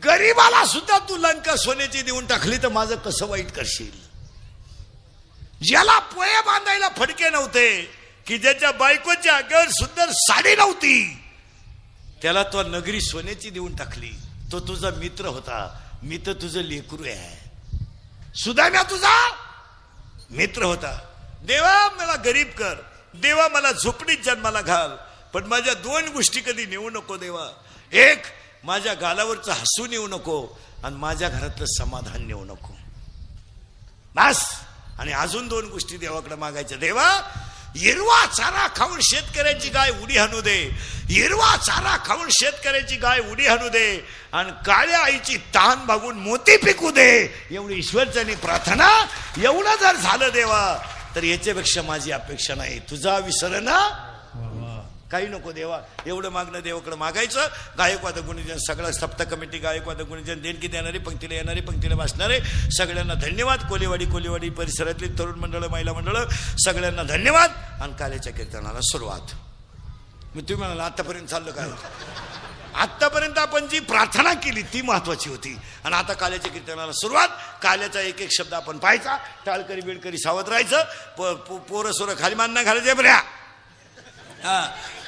गरीबाला सुद्धा तू लंका सोन्याची देऊन टाकली तर माझं कसं वाईट करशील. ज्याला पोहे बांधायला फडके नव्हते की ज्याच्या बायकोच्या अंगावर सुंदर साडी नव्हती त्याला तो नगरी सोन्याची देऊन टाकली. तो तुझा मित्र होता. मी तर तुझं लेकरू आहे. सुदाम्या तुझा मित्र होता. देवा मला गरीब कर. देवा मला झोपडीत जन्माला घाल. पण माझ्या 2 गोष्टी कधी नेऊ नको देवा. एक माझ्या गालावरचं हसू नेऊ नको आणि माझ्या घरातलं समाधान नेऊ नको. बस. आणि अजून 2 गोष्टी देवाकडे मागायच्या. देवा हिरवा चारा खाऊन शेतकऱ्याची गाय उडी हाणू दे. हिरवा चारा खाऊन शेतकऱ्याची गाय उडी हाणू दे आणि काळ्या आईची तहान भागून मोती पिकू दे. एवढी ईश्वरचरणी प्रार्थना. एवढं जर झालं देवा तर याच्यापेक्षा माझी अपेक्षा नाही. तुझा विसर ना काही नको देवा. एवढं मागणं देवाकडे मागायचं. गायकवाद गुणीजन सगळं सप्त कमिटी गायकवाद गुणीजन देणगी देणारी पंक्तीला येणारी पंक्तीला वाचणारे सगळ्यांना धन्यवाद. कोलेवाडी परिसरातली तरुण मंडळ महिला मंडळ सगळ्यांना धन्यवाद. आणि काल्याच्या कीर्तनाला सुरुवात. मी तुम्ही म्हणाला आतापर्यंत चाललं काय. आतापर्यंत आपण जी प्रार्थना केली ती महत्वाची होती. आणि आता काल्याच्या कीर्तनाला सुरुवात. काल्याचा एक एक शब्द आपण पाहायचा. टाळकरी बिळकरी सावध राहायचं. पोरं सोरं खाली मान नाही घालायचे बऱ्या.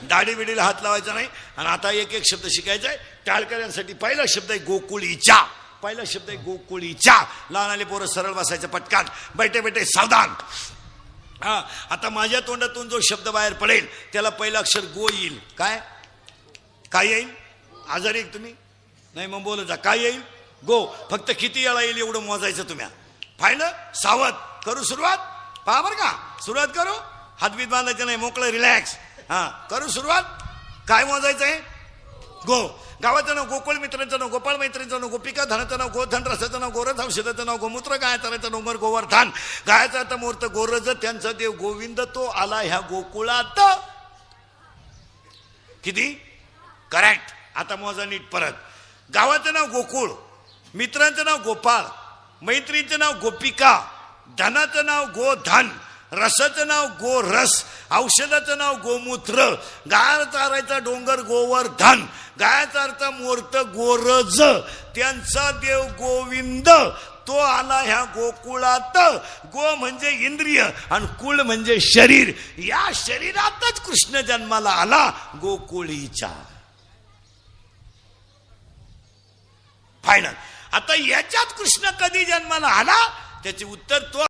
दाढी बिडीला हात लावायचा नाही. आणि आता एक एक शब्द शिकायचा आहे. टाळकऱ्यांसाठी पहिला शब्द आहे गोकुळीच्या. पहिला शब्द आहे गोकुळीच्या. लहान आले पोरं सरळ बसायचं पटकान. बैठे बैठे सावधान. आता माझ्या तोंडातून जो शब्द बाहेर पडेल त्याला पहिलं अक्षर गो येईल. काय काय येईल. आजारी एक तुम्ही नाही मग बोलत जा. काय येईल गो. फक्त किती वेळा येईल एवढं मोजायचं तुम्ही. फायनल सावध. करू सुरुवात. पहा बरं का. सुरुवात करू. हातबीत बांधायचं नाही. मोकळं रिलॅक्स. करू सुरुवात. काय मोजायचं आहे गो. गावाचं नाव गोकुळ. मित्रांचं नाव गोपाळ. मैत्रीचं नाव गोपिका. धनाचं नाव गोधन. रसाचं नाव गोरथ. औषधाचं नाव गोमूत्र. गायचं नाव गोवर्धन. गायचा आता मूर्त गोरज. त्यांचा देव गोविंद तो आला ह्या गोकुळात. किती करेक्ट. आता मोजा नीट परत. गावाचं नाव गोकुळ. मित्रांचं नाव गोपाळ. मैत्रीचं नाव गोपिका. धनाचं नाव गोधन. रसाचं नाव गोरस. औषधाचं नाव गोमूत्र, गाय चारायचा डोंगर गोवर्धन, गायाचा अर्थ मूर्त गोरज, त्यांचा देव गोविंद, तो आला ह्या गोकुळात. गो म्हणजे इंद्रिय आणि कुळ म्हणजे शरीर. या शरीरातच कृष्ण जन्माला आला गोकुळीच्या. फायनल. आता याच्यात कृष्ण कधी जन्माला आला त्याचे उत्तर तो